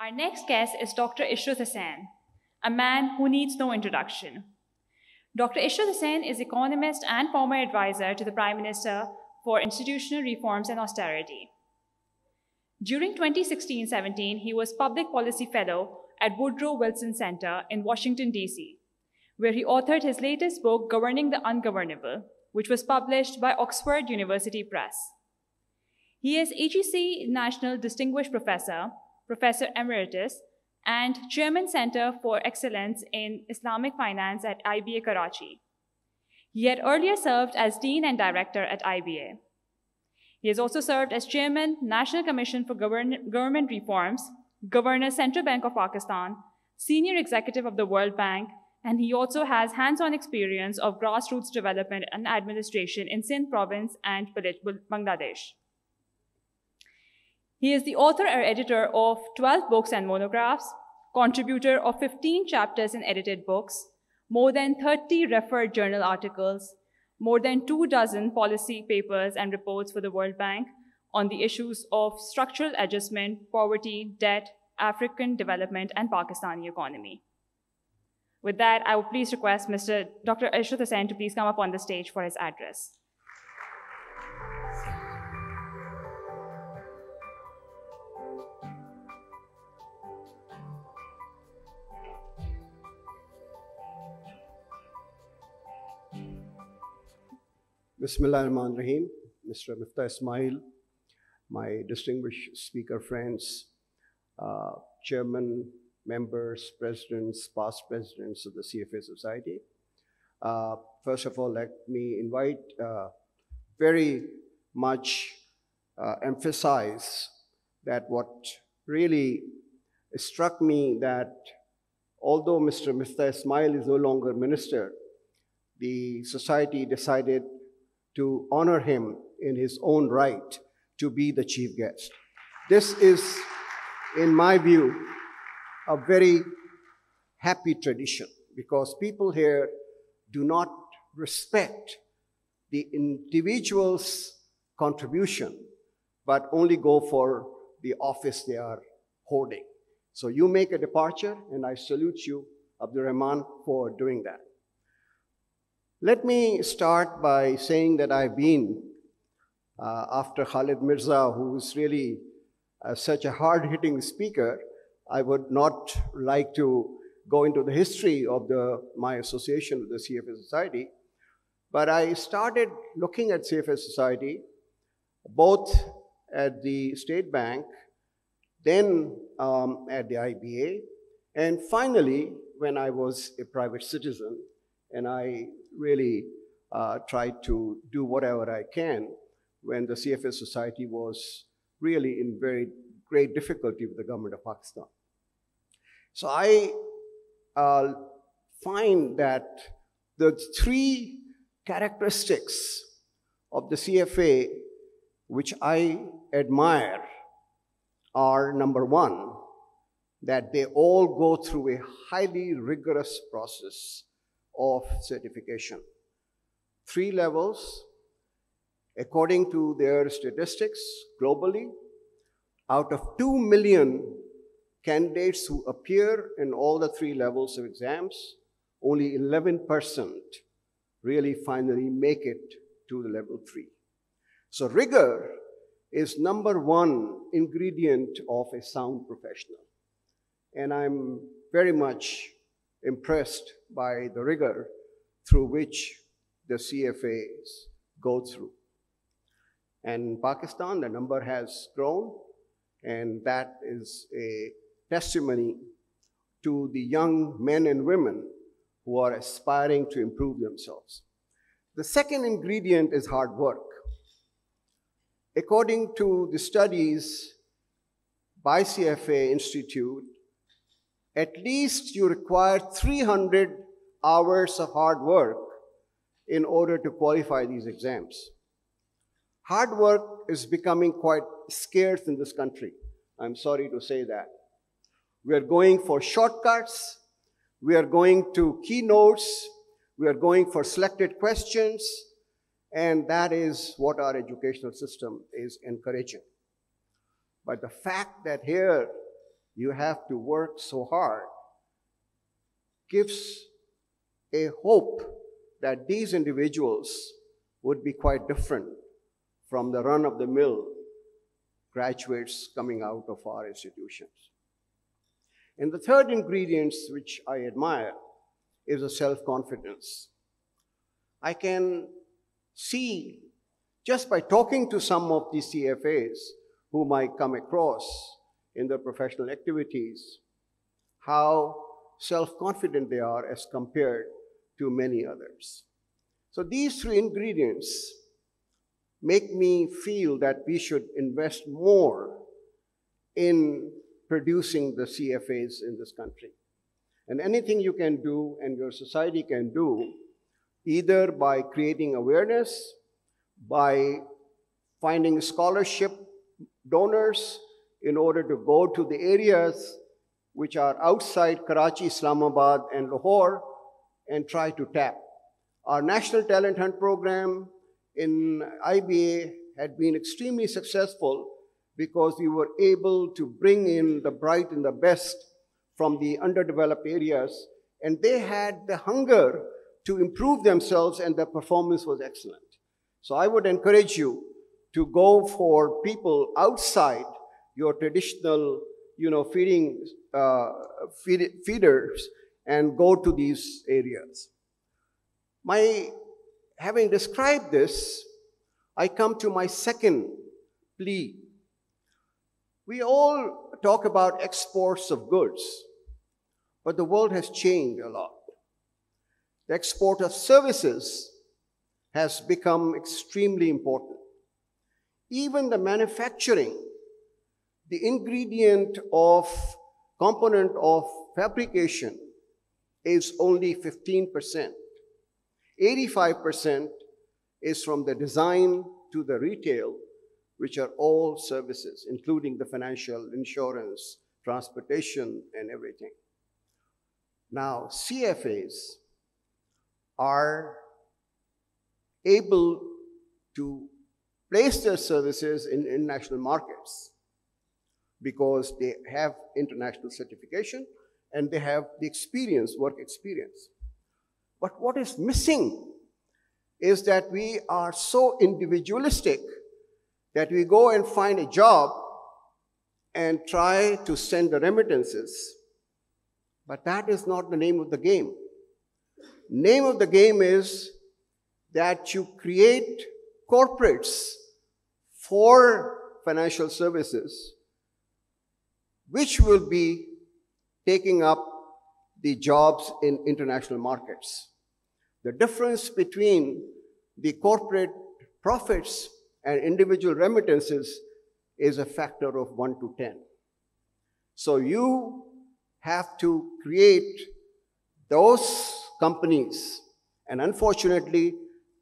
Our next guest is Dr. Ishrat Husain, a man who needs no introduction. Dr. Ishrat Husain is economist and former advisor to the Prime Minister for Institutional Reforms and Austerity. During 2016-17, he was Public Policy Fellow at Woodrow Wilson Center in Washington, D.C., where he authored his latest book, Governing the Ungovernable, which was published by Oxford University Press. He is AGC National Distinguished Professor, Professor Emeritus, and Chairman Center for Excellence in Islamic Finance at IBA Karachi. He had earlier served as Dean and Director at IBA. He has also served as Chairman, National Commission for Government Reforms, Governor, Central Bank of Pakistan, Senior Executive of the World Bank, and he also has hands-on experience of grassroots development and administration in Sindh province and Bangladesh. He is the author or editor of 12 books and monographs, contributor of 15 chapters in edited books, more than 30 referred journal articles, more than 24 policy papers and reports for the World Bank on the issues of structural adjustment, poverty, debt, African development, and Pakistani economy. With that, I will please request Dr. Ishrat Husain to please come up on the stage for his address. Bismillahirrahmanirrahim, Mr. Miftah Ismail, my distinguished speaker friends, chairman, members, presidents, past presidents of the CFA Society. First of all, let me very much emphasize that what really struck me that although Mr. Miftah Ismail is no longer minister, the society decided to honor him in his own right to be the chief guest. This is, in my view, a very happy tradition because people here do not respect the individual's contribution, but only go for the office they are holding. So you make a departure, and I salute you, Abdul Rahman, for doing that. Let me start by saying that I've been, after Khalid Mirza, who is really such a hard-hitting speaker, I would not like to go into the history of my association with the CFA Society, but I started looking at CFA Society both at the State Bank, then at the IBA, and finally when I was a private citizen, and I really tried to do whatever I can when the CFA Society was really in very great difficulty with the government of Pakistan. So I find that the three characteristics of the CFA which I admire are, number one, that they all go through a highly rigorous process of certification. 3 levels, according to their statistics globally, out of 2 million candidates who appear in all the 3 levels of exams, only 11% really finally make it to the level 3. So rigor is number 1 ingredient of a sound professional. And I'm very much impressed by the rigor through which the CFAs go through. And in Pakistan, the number has grown, and that is a testimony to the young men and women who are aspiring to improve themselves. The second ingredient is hard work. According to the studies by CFA Institute, at least you require 300 hours of hard work in order to qualify these exams. Hard work is becoming quite scarce in this country. I'm sorry to say that. We are going for shortcuts, we are going to keynotes, we are going for selected questions, and that is what our educational system is encouraging. But the fact that here you have to work so hard, gives a hope that these individuals would be quite different from the run-of-the-mill graduates coming out of our institutions. And the third ingredient, which I admire, is a self-confidence. I can see, just by talking to some of the CFAs whom I come across in their professional activities, how self-confident they are as compared to many others. So these three ingredients make me feel that we should invest more in producing the CFAs in this country. And anything you can do and your society can do, either by creating awareness, by finding scholarship donors in order to go to the areas which are outside Karachi, Islamabad, and Lahore, and try to tap. Our National Talent Hunt program in IBA had been extremely successful because we were able to bring in the bright and the best from the underdeveloped areas, and they had the hunger to improve themselves, and their performance was excellent. So I would encourage you to go for people outside your traditional, feeders, and go to these areas. Having described this, I come to my second plea. We all talk about exports of goods, but the world has changed a lot. The export of services has become extremely important. Even the manufacturing, the component of fabrication is only 15%. 85% is from the design to the retail, which are all services, including the financial, insurance, transportation, and everything. Now, CFAs are able to place their services in international markets because they have international certification and they have the experience, work experience. But what is missing is that we are so individualistic that we go and find a job and try to send the remittances. But that is not the name of the game. Name of the game is that you create corporates for financial services which will be taking up the jobs in international markets. The difference between the corporate profits and individual remittances is a factor of 1 to 10. So you have to create those companies. And unfortunately,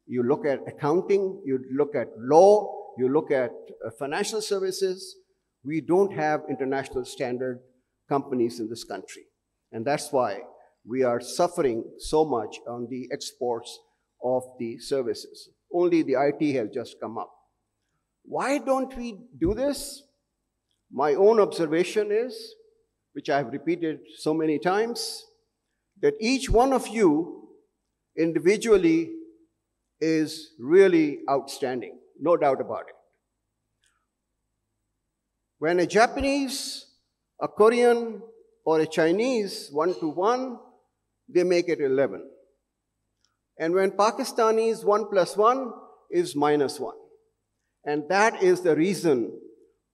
you look at accounting, you look at law, you look at financial services. We don't have international standard companies in this country. And that's why we are suffering so much on the exports of the services. Only the IT has just come up. Why don't we do this? My own observation is, which I have repeated so many times, that each one of you individually is really outstanding, no doubt about it. When a Japanese, a Korean, or a Chinese 1 to 1, they make it 11. And when Pakistanis 1 plus 1 is -1. And that is the reason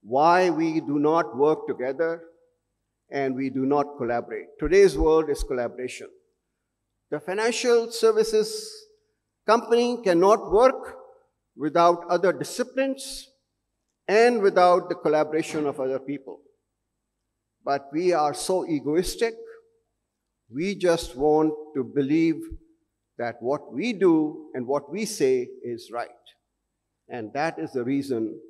why we do not work together and we do not collaborate. Today's world is collaboration. The financial services company cannot work without other disciplines and without the collaboration of other people. But we are so egoistic, we just want to believe that what we do and what we say is right. And that is the reason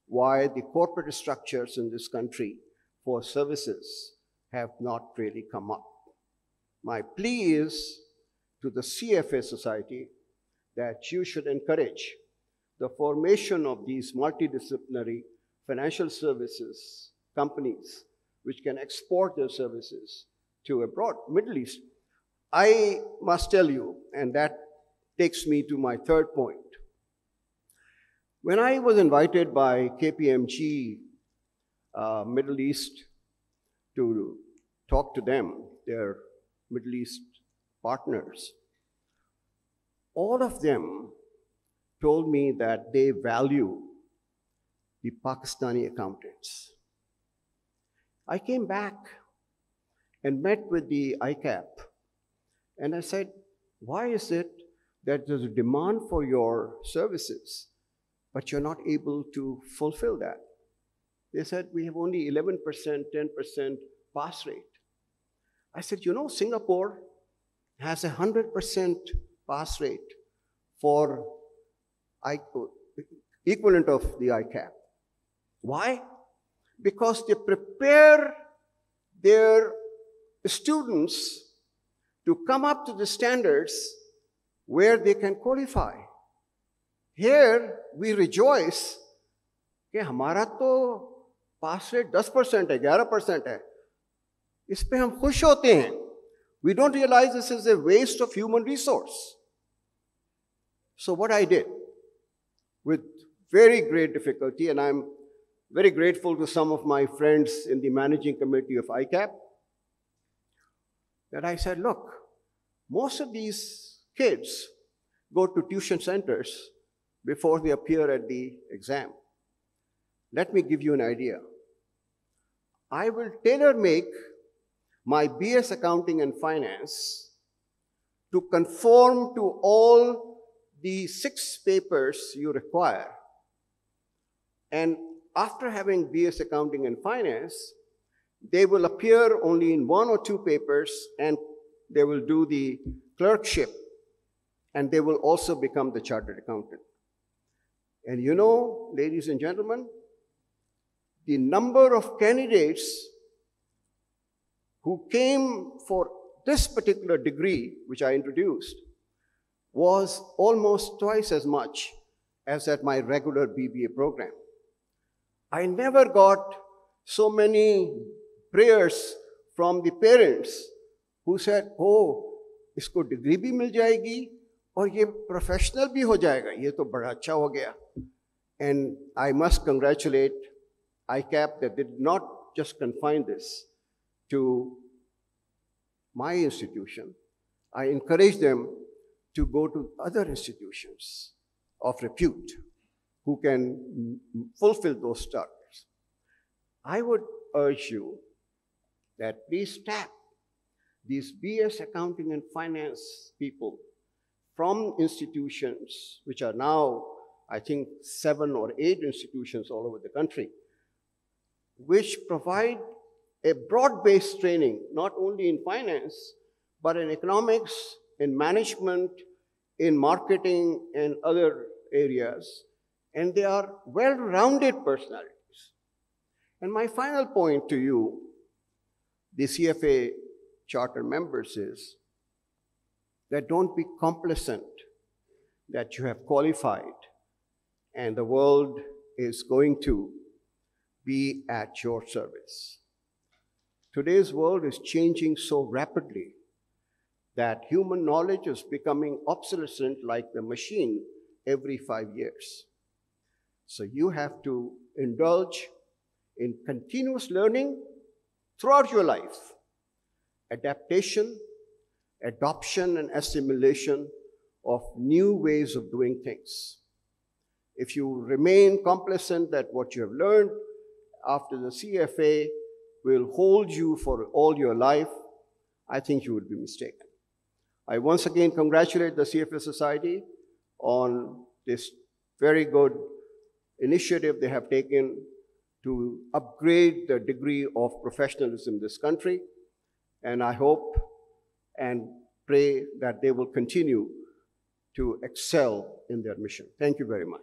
why the corporate structures in this country for services have not really come up. My plea is to the CFA society that you should encourage the formation of these multidisciplinary financial services companies which can export their services to abroad, Middle East. I must tell you, and that takes me to my third point. When I was invited by KPMG Middle East to talk to them, their Middle East partners, all of them told me that they value the Pakistani accountants. I came back and met with the ICAP, and I said, why is it that there's a demand for your services, but you're not able to fulfill that? They said, we have only 11%, 10% pass rate. I said, you know, Singapore has 100% pass rate for equivalent of the ICAP. Why? Because they prepare their students to come up to the standards where they can qualify. Here, we rejoice कि हमारा तो पास rate 10% है, 11% है. इस पे हम खुश होते हैं. We don't realize this is a waste of human resource. So what I did, with very great difficulty, and I'm very grateful to some of my friends in the managing committee of ICAP, that I said, look, most of these kids go to tuition centers before they appear at the exam. Let me give you an idea. I will tailor-make my BS Accounting and Finance to conform to all the 6 papers you require. And after having BS Accounting and Finance, they will appear only in 1 or 2 papers, and they will do the clerkship, and they will also become the chartered accountant. And you know, ladies and gentlemen, the number of candidates who came for this particular degree, which I introduced, was almost twice as much as at my regular BBA program. I never got so many prayers from the parents who said, oh, isko degree bhi mil jayegi aur ye professional bhi ho jayega, ye to bada acha ho gaya. And I must congratulate ICAP that they did not just confine this to my institution. I encourage them to go to other institutions of repute who can fulfill those targets. I would urge you that please tap these BS Accounting and Finance people from institutions, which are now, I think, 7 or 8 institutions all over the country, which provide a broad-based training, not only in finance, but in economics, in management, in marketing, and other areas. And they are well-rounded personalities. And my final point to you, the CFA charter members, is that don't be complacent that you have qualified and the world is going to be at your service. Today's world is changing so rapidly that human knowledge is becoming obsolescent like the machine every 5 years. So you have to indulge in continuous learning throughout your life, adaptation, adoption, and assimilation of new ways of doing things. If you remain complacent that what you have learned after the CFA will hold you for all your life, I think you would be mistaken. I once again congratulate the CFA Society on this very good initiative they have taken to upgrade the degree of professionalism in this country. And I hope and pray that they will continue to excel in their mission. Thank you very much.